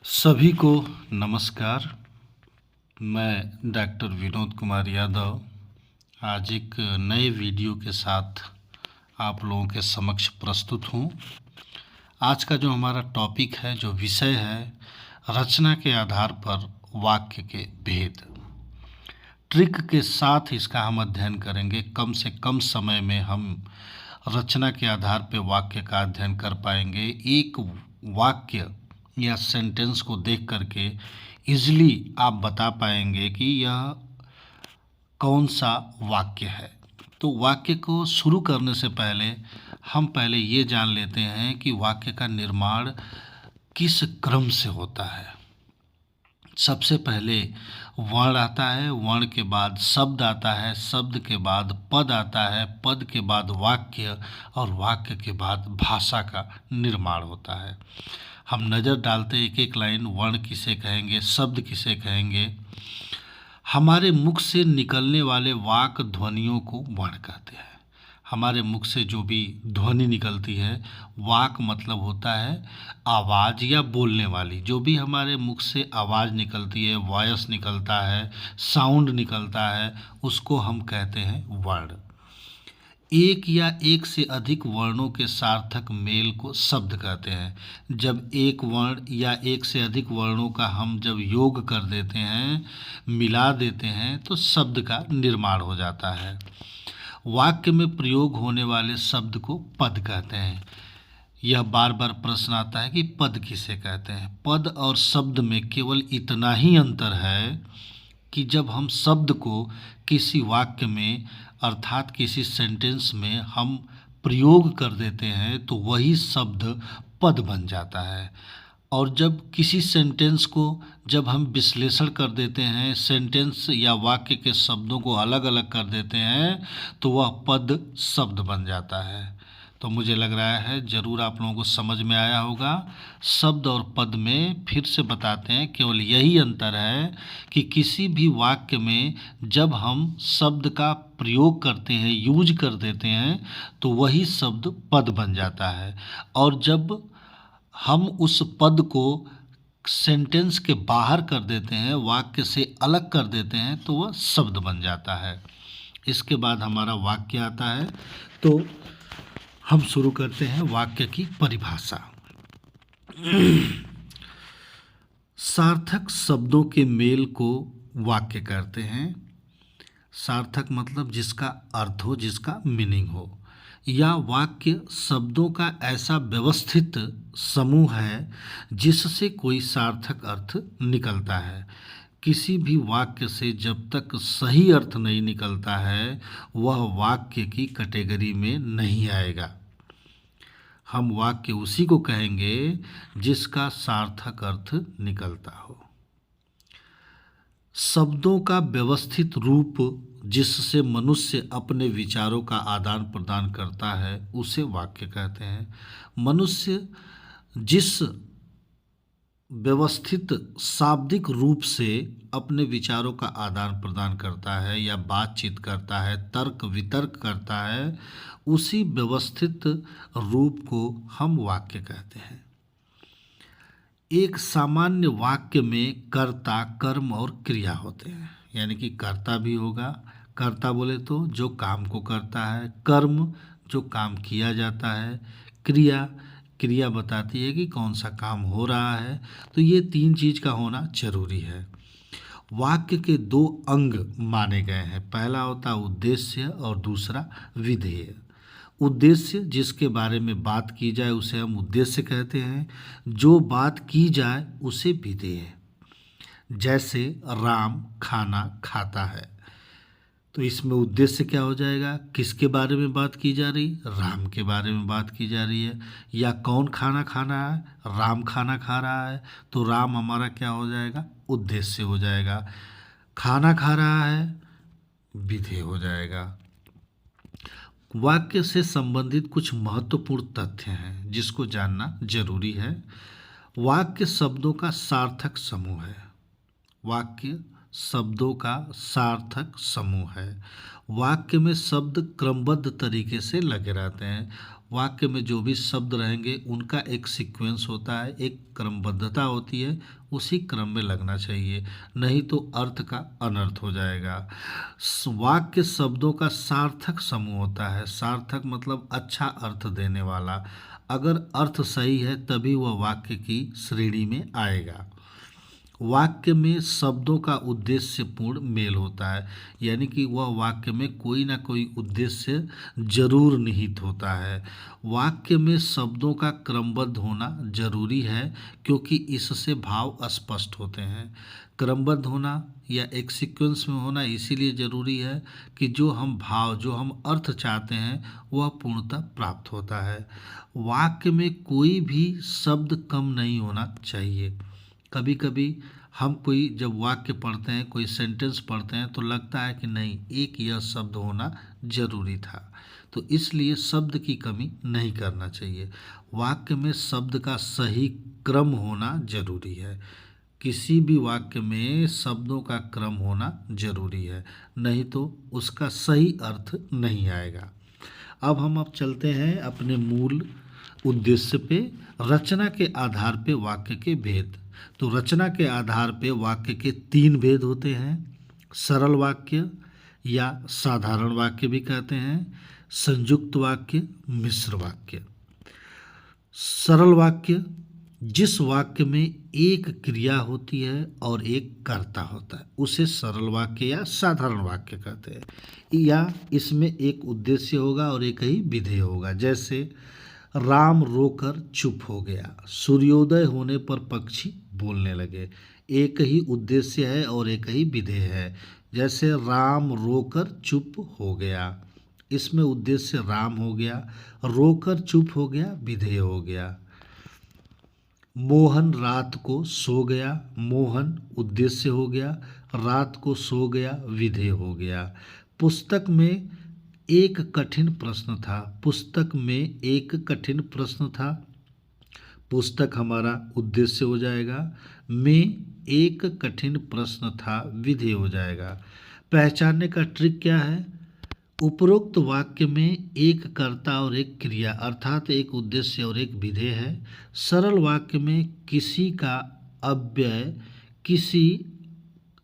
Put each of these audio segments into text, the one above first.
सभी को नमस्कार। मैं डॉक्टर विनोद कुमार यादव आज एक नए वीडियो के साथ आप लोगों के समक्ष प्रस्तुत हूँ। आज का जो हमारा टॉपिक है, जो विषय है, रचना के आधार पर वाक्य के भेद। ट्रिक के साथ इसका हम अध्ययन करेंगे। कम से कम समय में हम रचना के आधार पर वाक्य का अध्ययन कर पाएंगे। एक वाक्य या सेंटेंस को देख करके इजली आप बता पाएंगे कि यह कौन सा वाक्य है। तो वाक्य को शुरू करने से पहले हम पहले ये जान लेते हैं कि वाक्य का निर्माण किस क्रम से होता है। सबसे पहले वर्ण आता है, वर्ण के बाद शब्द आता है, शब्द के बाद पद आता है, पद के बाद वाक्य और वाक्य के बाद भाषा का निर्माण होता है। हम नज़र डालते एक एक लाइन, वर्ण किसे कहेंगे, शब्द किसे कहेंगे। हमारे मुख से निकलने वाले वाक ध्वनियों को वर्ण कहते हैं। हमारे मुख से जो भी ध्वनि निकलती है, वाक मतलब होता है आवाज़ या बोलने वाली। जो भी हमारे मुख से आवाज़ निकलती है, वॉयस निकलता है, साउंड निकलता है, उसको हम कहते हैं वर्ण। एक या एक से अधिक वर्णों के सार्थक मेल को शब्द कहते हैं। जब एक वर्ण या एक से अधिक वर्णों का हम जब योग कर देते हैं, मिला देते हैं, तो शब्द का निर्माण हो जाता है। वाक्य में प्रयोग होने वाले शब्द को पद कहते हैं। यह बार बार प्रश्न आता है कि पद किसे कहते हैं। पद और शब्द में केवल इतना ही अंतर है कि जब हम शब्द को किसी वाक्य में अर्थात किसी सेंटेंस में हम प्रयोग कर देते हैं तो वही शब्द पद बन जाता है। और जब किसी सेंटेंस को जब हम विश्लेषण कर देते हैं, सेंटेंस या वाक्य के शब्दों को अलग अलग कर देते हैं, तो वह पद शब्द बन जाता है। तो मुझे लग रहा है ज़रूर आप लोगों को समझ में आया होगा। शब्द और पद में फिर से बताते हैं, केवल यही अंतर है कि किसी भी वाक्य में जब हम शब्द का प्रयोग करते हैं, यूज कर देते हैं, तो वही शब्द पद बन जाता है। और जब हम उस पद को सेंटेंस के बाहर कर देते हैं, वाक्य से अलग कर देते हैं, तो वह शब्द बन जाता है। इसके बाद हमारा वाक्य आता है। तो हम शुरू करते हैं वाक्य की परिभाषा। सार्थक शब्दों के मेल को वाक्य कहते हैं। सार्थक मतलब जिसका अर्थ हो, जिसका मीनिंग हो। या वाक्य शब्दों का ऐसा व्यवस्थित समूह है जिससे कोई सार्थक अर्थ निकलता है। किसी भी वाक्य से जब तक सही अर्थ नहीं निकलता है, वह वाक्य की कैटेगरी में नहीं आएगा। हम वाक्य उसी को कहेंगे जिसका सार्थक अर्थ निकलता हो। शब्दों का व्यवस्थित रूप जिससे मनुष्य अपने विचारों का आदान प्रदान करता है, उसे वाक्य कहते हैं। मनुष्य जिस व्यवस्थित शाब्दिक रूप से अपने विचारों का आदान प्रदान करता है या बातचीत करता है, तर्क वितर्क करता है, उसी व्यवस्थित रूप को हम वाक्य कहते हैं। एक सामान्य वाक्य में कर्ता, कर्म और क्रिया होते हैं। यानी कि कर्ता भी होगा। कर्ता बोले तो जो काम को करता है, कर्म जो काम किया जाता है, क्रिया क्रिया बताती है कि कौन सा काम हो रहा है। तो ये तीन चीज़ का होना जरूरी है। वाक्य के दो अंग माने गए हैं। पहला होता है उद्देश्य और दूसरा विधेय। उद्देश्य जिसके बारे में बात की जाए उसे हम उद्देश्य कहते हैं। जो बात की जाए उसे विधेय। जैसे राम खाना खाता है, तो इसमें उद्देश्य क्या हो जाएगा? किसके बारे में बात की जा रही? राम के बारे में बात की जा रही है। या कौन खाना खा रहा है? राम खाना खा रहा है, तो राम हमारा क्या हो जाएगा? उद्देश्य हो जाएगा। खाना खा रहा है, विधेय हो जाएगा। वाक्य से संबंधित कुछ महत्वपूर्ण तथ्य हैं जिसको जानना जरूरी है। वाक्य शब्दों का सार्थक समूह है। वाक्य शब्दों का सार्थक समूह है। वाक्य में शब्द क्रमबद्ध तरीके से लगे रहते हैं। वाक्य में जो भी शब्द रहेंगे उनका एक सीक्वेंस होता है, एक क्रमबद्धता होती है, उसी क्रम में लगना चाहिए, नहीं तो अर्थ का अनर्थ हो जाएगा। वाक्य शब्दों का सार्थक समूह होता है। सार्थक मतलब अच्छा अर्थ देने वाला। अगर अर्थ सही है तभी वह वाक्य की श्रेणी में आएगा। वाक्य में शब्दों का उद्देश्यपूर्ण मेल होता है, यानी कि वह वाक्य में कोई ना कोई उद्देश्य जरूर निहित होता है। वाक्य में शब्दों का क्रमबद्ध होना जरूरी है, क्योंकि इससे भाव स्पष्ट होते हैं। क्रमबद्ध होना या एक सीक्वेंस में होना इसीलिए ज़रूरी है कि जो हम भाव, जो हम अर्थ चाहते हैं वह पूर्णतः प्राप्त होता है। वाक्य में कोई भी शब्द कम नहीं होना चाहिए। कभी कभी हम कोई जब वाक्य पढ़ते हैं, कोई सेंटेंस पढ़ते हैं, तो लगता है कि नहीं, एक यह शब्द होना जरूरी था, तो इसलिए शब्द की कमी नहीं करना चाहिए। वाक्य में शब्द का सही क्रम होना जरूरी है। किसी भी वाक्य में शब्दों का क्रम होना जरूरी है, नहीं तो उसका सही अर्थ नहीं आएगा। अब चलते हैं अपने मूल उद्देश्य पे, रचना के आधार पे वाक्य के भेद। तो रचना के आधार पे वाक्य के 3 भेद होते हैं। सरल वाक्य या साधारण वाक्य भी कहते हैं, संयुक्त वाक्य, मिश्र वाक्य। सरल वाक्य जिस वाक्य में एक क्रिया होती है और एक कर्ता होता है उसे सरल वाक्य या साधारण वाक्य कहते हैं। या इसमें एक उद्देश्य होगा और एक ही विधेय होगा। जैसे राम रोकर चुप हो गया, सूर्योदय होने पर पक्षी बोलने लगे। एक ही उद्देश्य है और एक ही विधेय है। जैसे राम रोकर चुप हो गया, इसमें उद्देश्य राम हो गया, रोकर चुप हो गया विधेय हो गया। मोहन रात को सो गया, मोहन उद्देश्य हो गया, रात को सो गया विधेय हो गया। पुस्तक में एक कठिन प्रश्न था, पुस्तक में एक कठिन प्रश्न था, पुस्तक हमारा उद्देश्य हो जाएगा, में एक कठिन प्रश्न था विधेय हो जाएगा। पहचानने का ट्रिक क्या है? उपरोक्त वाक्य में एक कर्ता और एक क्रिया अर्थात एक उद्देश्य और एक विधेय है। सरल वाक्य में किसी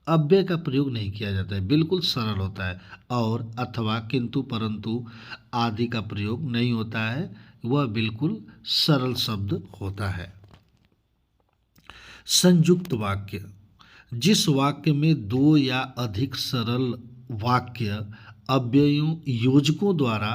अव्यय का प्रयोग नहीं किया जाता है, बिल्कुल सरल होता है। और अथवा, किंतु, परंतु आदि का प्रयोग नहीं होता है, वह बिल्कुल सरल शब्द होता है। संयुक्त वाक्य जिस वाक्य में 2 या अधिक सरल वाक्य अव्ययों योजकों द्वारा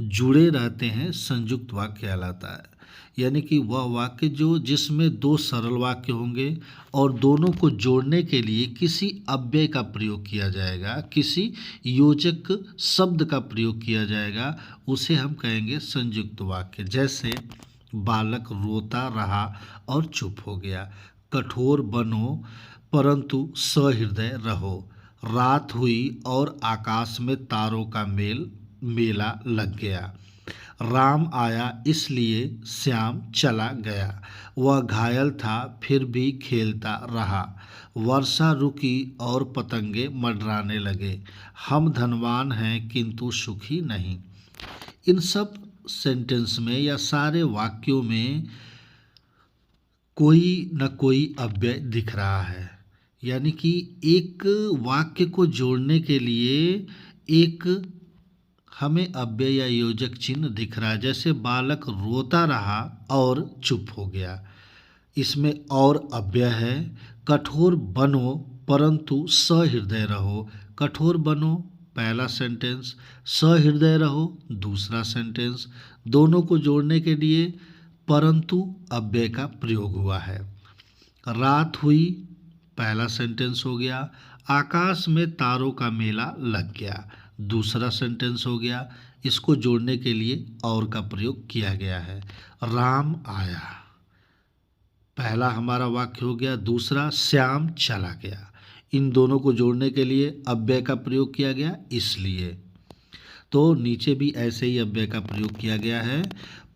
जुड़े रहते हैं, संयुक्त वाक्य कहलाता है। यानी कि वह वाक्य जिसमें 2 सरल वाक्य होंगे और दोनों को जोड़ने के लिए किसी अव्यय का प्रयोग किया जाएगा, किसी योजक शब्द का प्रयोग किया जाएगा, उसे हम कहेंगे संयुक्त वाक्य। जैसे बालक रोता रहा और चुप हो गया, कठोर बनो परंतु सहृदय रहो, रात हुई और आकाश में तारों का मेला लग गया, राम आया इसलिए श्याम चला गया, वह घायल था फिर भी खेलता रहा, वर्षा रुकी और पतंगे मंडराने लगे, हम धनवान हैं किंतु सुखी नहीं। इन सब सेंटेंस में या सारे वाक्यों में कोई न कोई अव्यय दिख रहा है। यानी कि एक वाक्य को जोड़ने के लिए एक हमें अव्यय या योजक चिन्ह दिख रहा है। जैसे बालक रोता रहा और चुप हो गया, इसमें और अव्यय है। कठोर बनो परंतु सहृदय रहो, कठोर बनो पहला सेंटेंस, सहृदय रहो दूसरा सेंटेंस, दोनों को जोड़ने के लिए परंतु अव्यय का प्रयोग हुआ है। रात हुई पहला सेंटेंस हो गया, आकाश में तारों का मेला लग गया दूसरा सेंटेंस हो गया, इसको जोड़ने के लिए और का प्रयोग किया गया है। राम आया पहला हमारा वाक्य हो गया, दूसरा श्याम चला गया, इन दोनों को जोड़ने के लिए अव्यय का प्रयोग किया गया इसलिए। तो नीचे भी ऐसे ही अव्यय का प्रयोग किया गया है।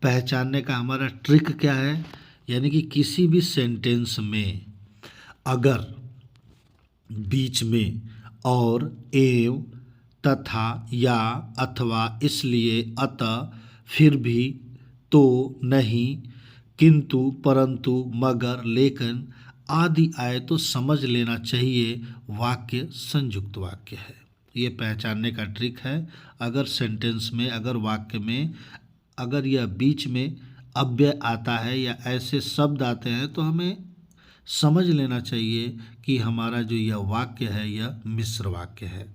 पहचानने का हमारा ट्रिक क्या है? यानी कि किसी भी सेंटेंस में अगर बीच में और, एवं, तथा, या, अथवा, इसलिए, अतः, फिर भी, तो, नहीं, किंतु, परंतु, मगर, लेकिन आदि आए तो समझ लेना चाहिए वाक्य संयुक्त वाक्य है। ये पहचानने का ट्रिक है। अगर सेंटेंस में, अगर वाक्य में, अगर यह बीच में अव्यय आता है या ऐसे शब्द आते हैं तो हमें समझ लेना चाहिए कि हमारा जो यह वाक्य है यह मिश्र वाक्य है,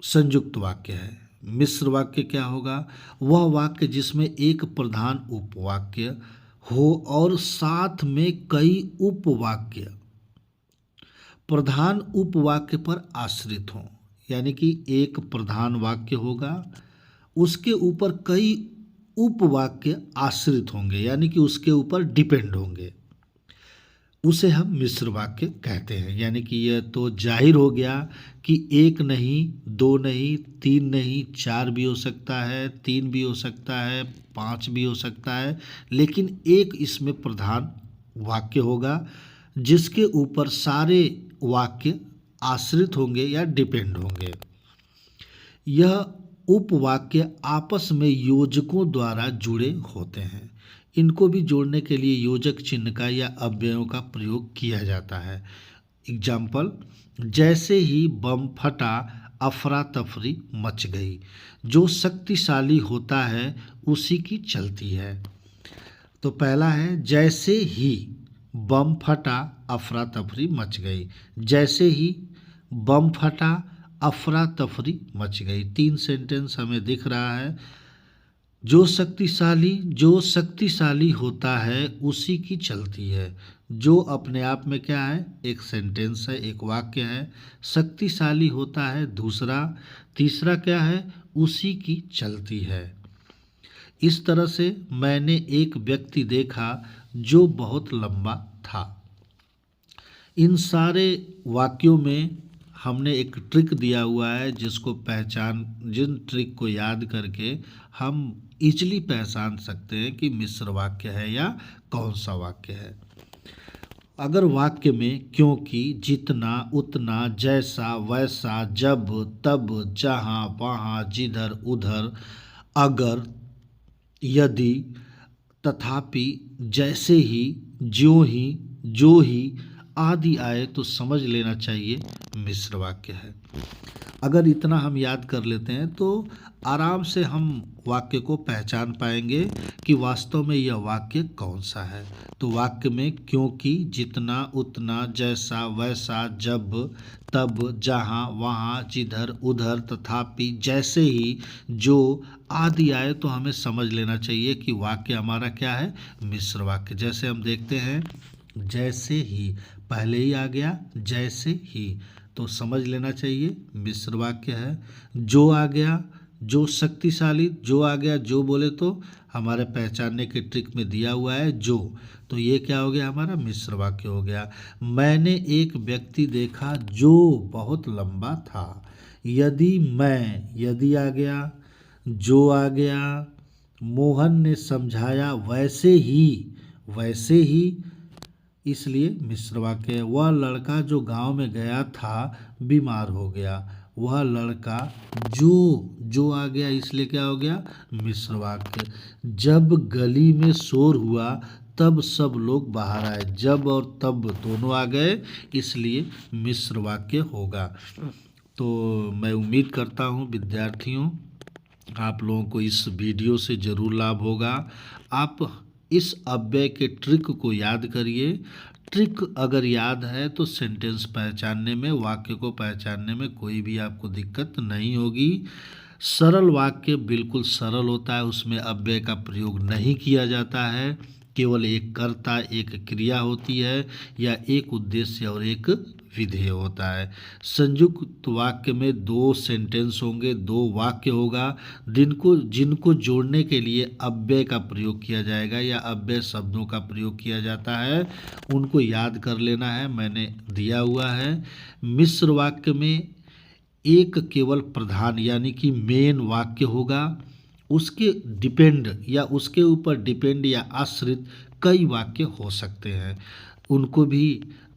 संयुक्त वाक्य है। मिश्र वाक्य क्या होगा? वह वाक्य जिसमें एक प्रधान उपवाक्य हो और साथ में कई उपवाक्य प्रधान उपवाक्य पर आश्रित हों। यानी कि एक प्रधान वाक्य होगा, उसके ऊपर कई उपवाक्य आश्रित होंगे, यानी कि उसके ऊपर डिपेंड होंगे, उसे हम मिश्र वाक्य कहते हैं। यानी कि यह तो जाहिर हो गया कि एक नहीं, दो नहीं, तीन नहीं, चार भी हो सकता है, तीन भी हो सकता है, पांच भी हो सकता है, लेकिन एक इसमें प्रधान वाक्य होगा जिसके ऊपर सारे वाक्य आश्रित होंगे या डिपेंड होंगे। यह उपवाक्य आपस में योजकों द्वारा जुड़े होते हैं। इनको भी जोड़ने के लिए योजक चिन्ह का या अव्ययों का प्रयोग किया जाता है। एग्जाम्पल, जैसे ही बम फटा अफरा तफरी मच गई। जो शक्तिशाली होता है उसी की चलती है। तो पहला है जैसे ही बम फटा अफरा तफरी मच गई। जैसे ही बम फटा अफरा तफरी मच गई। 3 सेंटेंस हमें दिख रहा है। जो शक्तिशाली होता है उसी की चलती है। जो अपने आप में क्या है? एक सेंटेंस है, एक वाक्य है। शक्तिशाली होता है दूसरा, तीसरा क्या है? उसी की चलती है। इस तरह से मैंने एक व्यक्ति देखा जो बहुत लंबा था। इन सारे वाक्यों में हमने एक ट्रिक दिया हुआ है जिन ट्रिक को याद करके हम इजीली पहचान सकते हैं कि मिश्र वाक्य है या कौन सा वाक्य है। अगर वाक्य में क्योंकि, जितना, उतना, जैसा, वैसा, जब, तब, जहाँ, वहाँ, जिधर, उधर, अगर, यदि, तथापि, जैसे ही, ज्यों ही, जो ही आदि आए तो समझ लेना चाहिए मिश्र वाक्य है। अगर इतना हम याद कर लेते हैं तो आराम से हम वाक्य को पहचान पाएंगे कि वास्तव में यह वाक्य कौन सा है। तो वाक्य में क्योंकि, जितना, उतना, जैसा, वैसा, जब, तब, जहाँ, वहाँ, जिधर, उधर, तथापि, जैसे ही, जो आदि आए तो हमें समझ लेना चाहिए कि वाक्य हमारा क्या है? मिश्र वाक्य। जैसे हम देखते हैं, जैसे ही पहले ही आ गया, जैसे ही, तो समझ लेना चाहिए मिश्र वाक्य है। जो आ गया, जो शक्तिशाली, जो आ गया, जो बोले तो हमारे पहचानने के ट्रिक में दिया हुआ है जो, तो ये क्या हो गया? हमारा मिश्र वाक्य हो गया। मैंने एक व्यक्ति देखा जो बहुत लंबा था। यदि मैं, यदि आ गया, जो आ गया, मोहन ने समझाया वैसे ही, इसलिए मिश्र वाक्य है। वह लड़का जो गांव में गया था बीमार हो गया। वह लड़का जो आ गया, इसलिए क्या हो गया? मिश्र वाक्य। जब गली में शोर हुआ तब सब लोग बाहर आए। जब और तब दोनों आ गए, इसलिए मिश्र वाक्य होगा। तो मैं उम्मीद करता हूँ विद्यार्थियों, आप लोगों को इस वीडियो से ज़रूर लाभ होगा। आप इस अव्यय के ट्रिक को याद करिए। ट्रिक अगर याद है तो सेंटेंस पहचानने में, वाक्य को पहचानने में कोई भी आपको दिक्कत नहीं होगी। सरल वाक्य बिल्कुल सरल होता है, उसमें अव्यय का प्रयोग नहीं किया जाता है। केवल एक कर्ता, एक क्रिया होती है या एक उद्देश्य और एक विधेय होता है। संयुक्त वाक्य में 2 सेंटेंस होंगे, 2 वाक्य होगा जिनको जोड़ने के लिए अव्यय का प्रयोग किया जाएगा या अव्यय शब्दों का प्रयोग किया जाता है। उनको याद कर लेना है, मैंने दिया हुआ है। मिश्र वाक्य में एक केवल प्रधान यानी कि मेन वाक्य होगा, उसके डिपेंड या उसके ऊपर डिपेंड या आश्रित कई वाक्य हो सकते हैं। उनको भी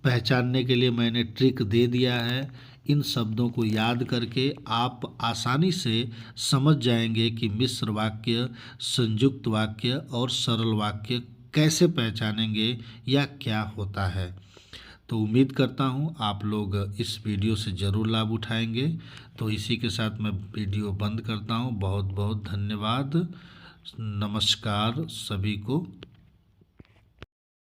पहचानने के लिए मैंने ट्रिक दे दिया है। इन शब्दों को याद करके आप आसानी से समझ जाएंगे कि मिश्र वाक्य, संयुक्त वाक्य और सरल वाक्य कैसे पहचानेंगे या क्या होता है। तो उम्मीद करता हूँ आप लोग इस वीडियो से ज़रूर लाभ उठाएंगे। तो इसी के साथ मैं वीडियो बंद करता हूँ। बहुत बहुत धन्यवाद। नमस्कार सभी को।